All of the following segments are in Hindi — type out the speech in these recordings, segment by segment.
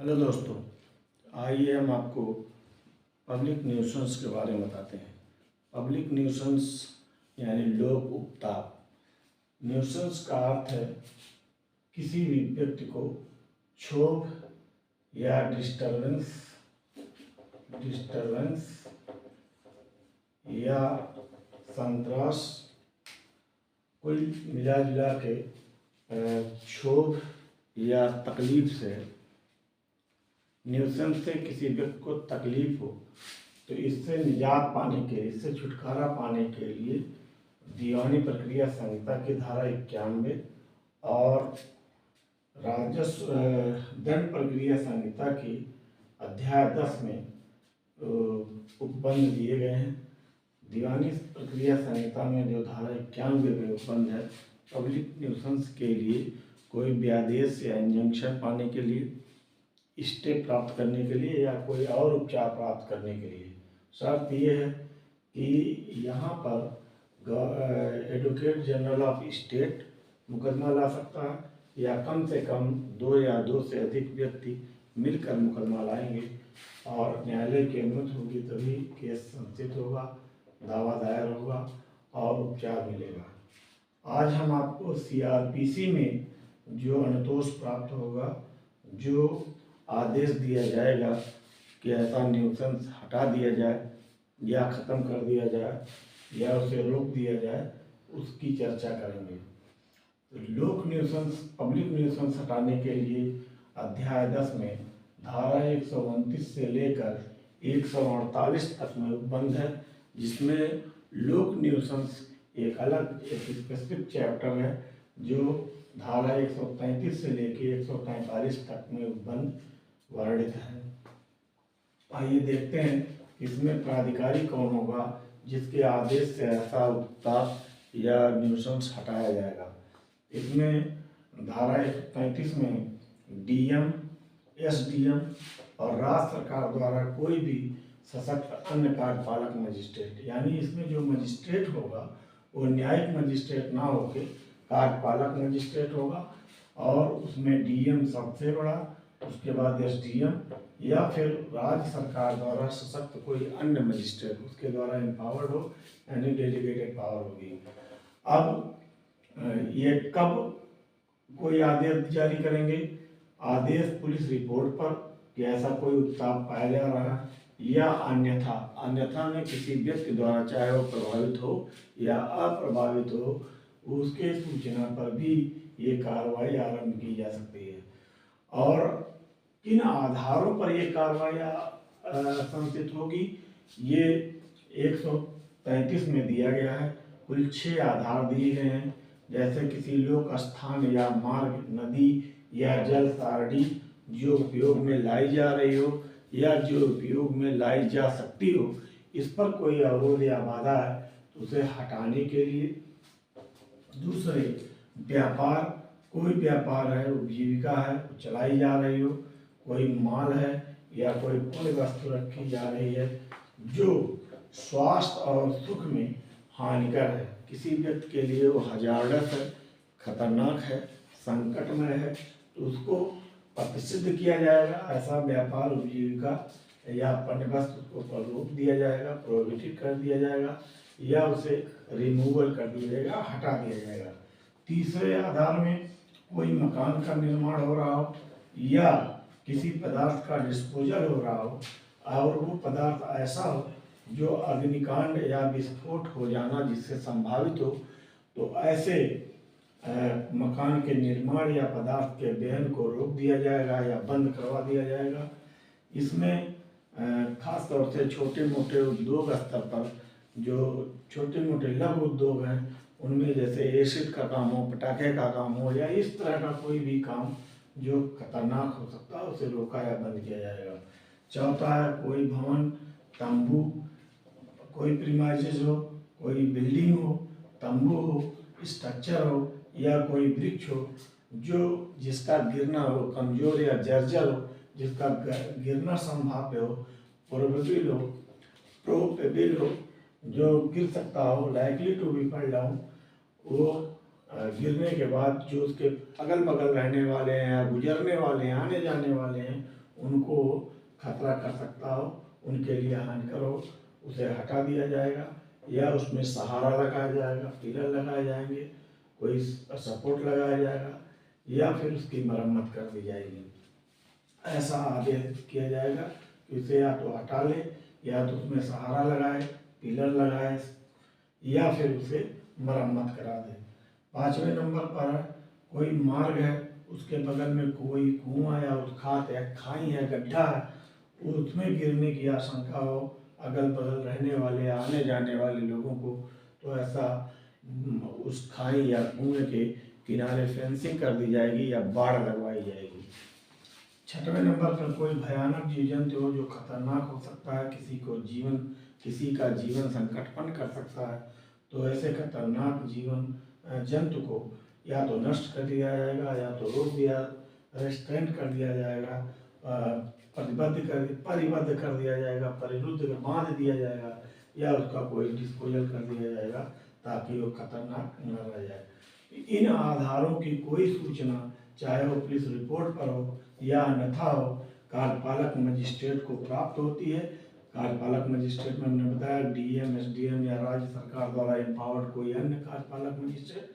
हेलो दोस्तों, आइए हम आपको पब्लिक न्यूसेंस के बारे में बताते हैं। पब्लिक न्यूसेंस यानी लोक उपताप। न्यूसेंस का अर्थ है किसी भी व्यक्ति को क्षोभ या डिस्टरबेंस या संतरास, कुल मिला जुला के क्षोभ या तकलीफ से, न्यूसेंस से किसी व्यक्ति को तकलीफ हो तो इससे निजात पाने के लिए, इससे छुटकारा पाने के लिए दीवानी प्रक्रिया संहिता की धारा 91 और राजस्व दंड प्रक्रिया संहिता की अध्याय 10 में उपबंध दिए गए हैं। दीवानी प्रक्रिया संहिता में जो धारा 91 में उपबंध है, पब्लिक न्यूसेंस के लिए कोई भी आदेश या इंजंक्शन पाने के लिए, स्टे प्राप्त करने के लिए या कोई और उपचार प्राप्त करने के लिए शर्त ये है कि यहाँ पर एडवोकेट जनरल ऑफ स्टेट मुकदमा ला सकता है या कम से कम 2 या 2 से अधिक व्यक्ति मिलकर मुकदमा लाएंगे और न्यायालय की अनुमति होगी तभी केस संचित होगा, दावा दायर होगा और उपचार मिलेगा। आज हम आपको CRPC में जो अनुतोष प्राप्त होगा, जो आदेश दिया जाएगा कि ऐसा न्यूसेंस हटा दिया जाए या ख़त्म कर दिया जाए या उसे रोक दिया जाए, उसकी चर्चा करेंगे। तो लोक न्यूसेंस, पब्लिक न्यूसेंस हटाने के लिए अध्याय 10 में धारा 129 से लेकर 148 तक में उपबंध है, जिसमें लोक न्यूसेंस एक अलग स्पेसिफिक चैप्टर है जो धारा 133 से लेकर 145 तक में उपबंध वर्णित है। आइए देखते हैं इसमें प्राधिकारी कौन होगा जिसके आदेश से ऐसा उपताप या न्यूसेंस हटाया जाएगा। इसमें धारा 135 में DM, SDM और राज्य सरकार द्वारा कोई भी सशक्त अन्य कार्यपालक मजिस्ट्रेट, यानी इसमें जो मजिस्ट्रेट होगा वो न्यायिक मजिस्ट्रेट ना होकर कार्यपालक मजिस्ट्रेट होगा और उसमें DM सबसे बड़ा, उसके बाद SDM या फिर राज्य सरकार द्वारा सशक्त कोई अन्य मजिस्ट्रेट उसके द्वारा एम्पावर्ड हो, यानी डेलीगेटेड पावर होगी। अब ये कब कोई आदेश जारी करेंगे? आदेश पुलिस रिपोर्ट पर कि ऐसा कोई उत्ताप पाया जा रहा है या अन्यथा में किसी व्यक्ति द्वारा, चाहे वो प्रभावित हो या अप्रभावित हो, उसके सूचना पर भी ये कार्रवाई आरंभ की जा सकती है। और किन आधारों पर ये कार्रवाई संचित होगी, ये 135 में दिया गया है। कुल 6 आधार दिए गए हैं, जैसे किसी लोक स्थान या मार्ग, नदी या जल सारणी जो उपयोग में लाई जा रही हो या जो उपयोग में लाई जा सकती हो, इस पर कोई अवरोध या बाधा है तो उसे हटाने के लिए। दूसरे, व्यापार, कोई व्यापार है, उपजीविका है, चलाई जा रही हो, कोई माल है या कोई अन्य वस्तु रखी जा रही है जो स्वास्थ्य और सुख में हानिकर है, किसी व्यक्ति के लिए वो हजारडस है, खतरनाक है, संकटमय है, तो उसको प्रतिषिद्ध किया जाएगा। ऐसा व्यापार, उपजीविका या अन्य वस्तु को रोक दिया जाएगा, प्रोहिबिटेड कर दिया जाएगा या उसे रिमूवल कर दिया जाएगा, हटा दिया जाएगा। तीसरे आधार में कोई मकान का निर्माण हो रहा हो या किसी पदार्थ का डिस्पोजल हो रहा हो और वो पदार्थ ऐसा हो जो अग्निकांड या विस्फोट हो जाना जिससे संभावित हो, तो ऐसे मकान के निर्माण या पदार्थ के वहन को रोक दिया जाएगा या बंद करवा दिया जाएगा। इसमें खास तौर से छोटे मोटे उद्योग स्तर पर जो छोटे मोटे लघु उद्योग हैं, उनमें जैसे एसिड का काम हो, पटाखे का काम हो या इस तरह का कोई भी काम जो खतरनाक हो सकता है, उसे रोका या बंद किया जाएगा। चौथा है कोई भवन, तंबू, कोई प्रीमाइसेस हो, कोई बिल्डिंग हो, तंबू हो, स्ट्रक्चर हो या कोई वृक्ष हो जो जिसका गिरना हो, कमजोर या जर्जर हो, जिसका गिरना संभाव्य हो, प्रोबेबल हो, जो गिर सकता हो, likely to be fall down, वो गिरने के बाद जो उसके अगल बगल रहने वाले हैं या गुजरने वाले हैं, आने जाने वाले हैं, खतरा कर सकता हो, उनके लिए हानिकर हो, उसे हटा दिया जाएगा या उसमें सहारा लगाया जाएगा, पिलर लगाए जाएंगे, कोई सपोर्ट लगाया जाएगा या फिर उसकी मरम्मत कर दी जाएगी। ऐसा आदेश किया जाएगा कि उसे या तो हटा ले या तो उसमें सहारा लगाए, पिलर लगाए या फिर उसे मरम्मत करा दे। 5वें नंबर पर है, कोई मार्ग है, उसके बगल में कोई कुआं या उत्खात है, खाई है, गड्ढा है, उसमें गिरने की आशंका हो अगल बगल रहने वाले आने जाने वाले लोगों को, तो ऐसा उस खाई या कुएं के किनारे फेंसिंग कर दी जाएगी या बाड़ लगवाई जाएगी। 6वें नंबर पर कोई भयानक जीव जंतु हो जो खतरनाक हो सकता है, किसी का जीवन संकटपन कर सकता है, तो ऐसे खतरनाक जंतु को या तो नष्ट कर दिया जाएगा या तो रोक दिया, रेस्ट्रेंट कर दिया जाएगा, परिबद्ध कर दिया जाएगा, परिरुद्ध बांध दिया जाएगा या उसका कोई डिस्पोजल कर दिया जाएगा ताकि वो खतरनाक न रह जाए। इन आधारों की कोई सूचना चाहे वो पुलिस रिपोर्ट पर हो या अन्यथा हो, कार्यपालक मजिस्ट्रेट को प्राप्त होती है। कार्यपालक मजिस्ट्रेट में हमने बताया डीएम, एसडीएम या राज्य सरकार द्वारा एम्पावर्ड कोई अन्य कार्यपालक मजिस्ट्रेट,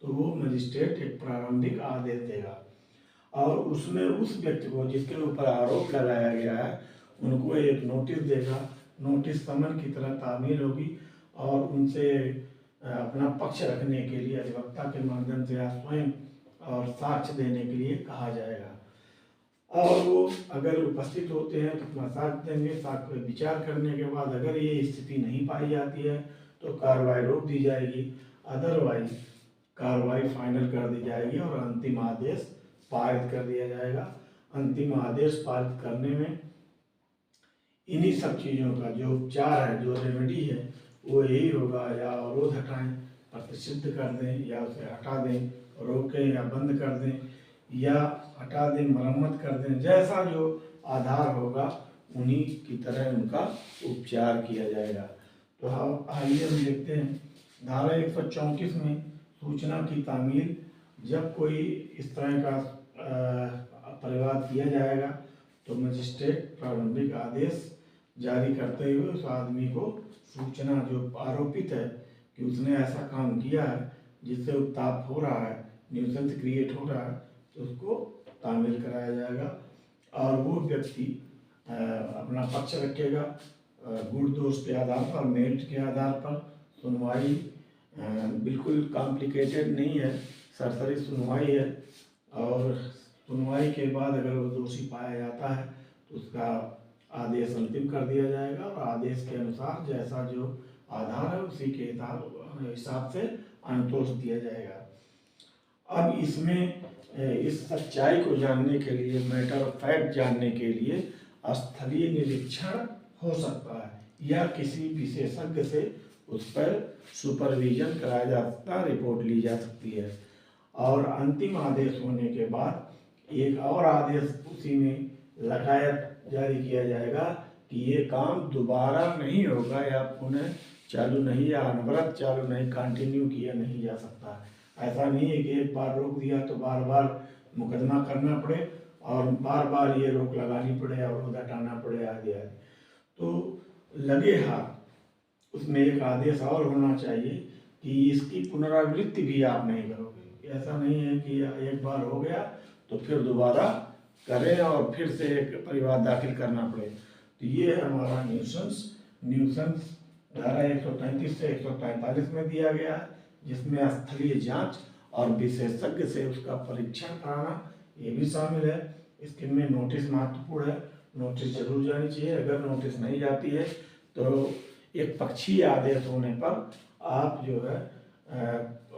तो वो मजिस्ट्रेट एक प्रारंभिक आदेश देगा और उसमें उस व्यक्ति को जिसके ऊपर आरोप लगाया गया है उनको एक नोटिस देगा। नोटिस समन की तरह तामील होगी और उनसे अपना पक्ष रखने के लिए अधिवक्ता के माध्यम से या स्वयं और साक्ष्य देने के लिए कहा जाएगा और वो अगर उपस्थित होते हैं तो अपना साक्ष्य देंगे। साक्ष्य पर विचार करने के बाद अगर ये स्थिति नहीं पाई जाती है तो कार्रवाई रोक दी जाएगी, अदरवाइज कार्रवाई फाइनल कर दी जाएगी और अंतिम आदेश पारित कर दिया जाएगा। अंतिम आदेश पारित करने में इन्हीं सब चीज़ों का जो उपचार है, जो रेमेडी है, वो यही होगा, या अवरोध हटाएं, प्रतिषिद्ध कर दें या उसे हटा दें, रोकें या बंद कर दें या हटा दें, मरम्मत कर दें, जैसा जो आधार होगा उन्हीं की तरह उनका उपचार किया जाएगा। तो आइए हम देखते हैं धारा 134 में सूचना की तामील। जब कोई इस तरह का परिवाद किया जाएगा तो मजिस्ट्रेट प्रारंभिक आदेश जारी करते हुए उस आदमी को सूचना, जो आरोपित है कि उसने ऐसा काम किया है जिससे उत्ताप हो रहा है, न्यूसेंस क्रिएट हो रहा है, तो उसको तामील कराया जाएगा और वो व्यक्ति अपना पक्ष रखेगा। गुण दोष के आधार पर, मेरिट के आधार पर सुनवाई बिल्कुल कॉम्प्लिकेटेड नहीं है, सरसरी सुनवाई है और सुनवाई के बाद अगर वो दोषी पाया जाता है तो उसका आदेश अंतिम कर दिया जाएगा और आदेश के अनुसार जैसा जो आधार है उसी के हिसाब से अनुतोष दिया जाएगा। अब इसमें इस सच्चाई को जानने के लिए, मैटर ऑफ फैक्ट जानने के लिए स्थलीय निरीक्षण हो सकता है या किसी विशेषज्ञ से उस पर सुपरविजन कराया जा सकता है, रिपोर्ट ली जा सकती है और अंतिम आदेश होने के बाद एक और आदेश उसी में लगायत जारी किया जाएगा कि ये काम दोबारा नहीं होगा या पुनः चालू नहीं या अनवरत चालू नहीं, कंटिन्यू किया नहीं जा सकता। ऐसा नहीं है कि एक बार रोक दिया तो बार बार मुकदमा करना पड़े और बार बार ये रोक लगानी पड़े, अवरोध हटाना पड़े आदि आदि। तो लगे हाथ उसमें एक आदेश और होना चाहिए कि इसकी पुनरावृत्ति भी आप नहीं करोगे। ऐसा नहीं है कि एक बार हो गया तो फिर दोबारा करें और फिर से एक परिवाद दाखिल करना पड़े। तो ये हमारा न्यूसेंस धारा 133 से 143 में दिया गया है, जिसमें स्थलीय जांच और विशेषज्ञ से उसका परीक्षण कराना ये भी शामिल है। इसके में नोटिस महत्वपूर्ण है, नोटिस जरूर जानी चाहिए। अगर नोटिस नहीं जाती है तो एक पक्षीय आदेश होने पर आप जो है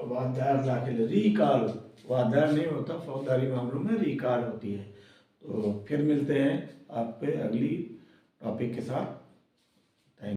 वाद दायर दाखिल, रिकॉल, वाद दायर नहीं होता, फौजदारी मामलों में रिकॉल होती है। तो फिर मिलते हैं आपके अगली टॉपिक के साथ।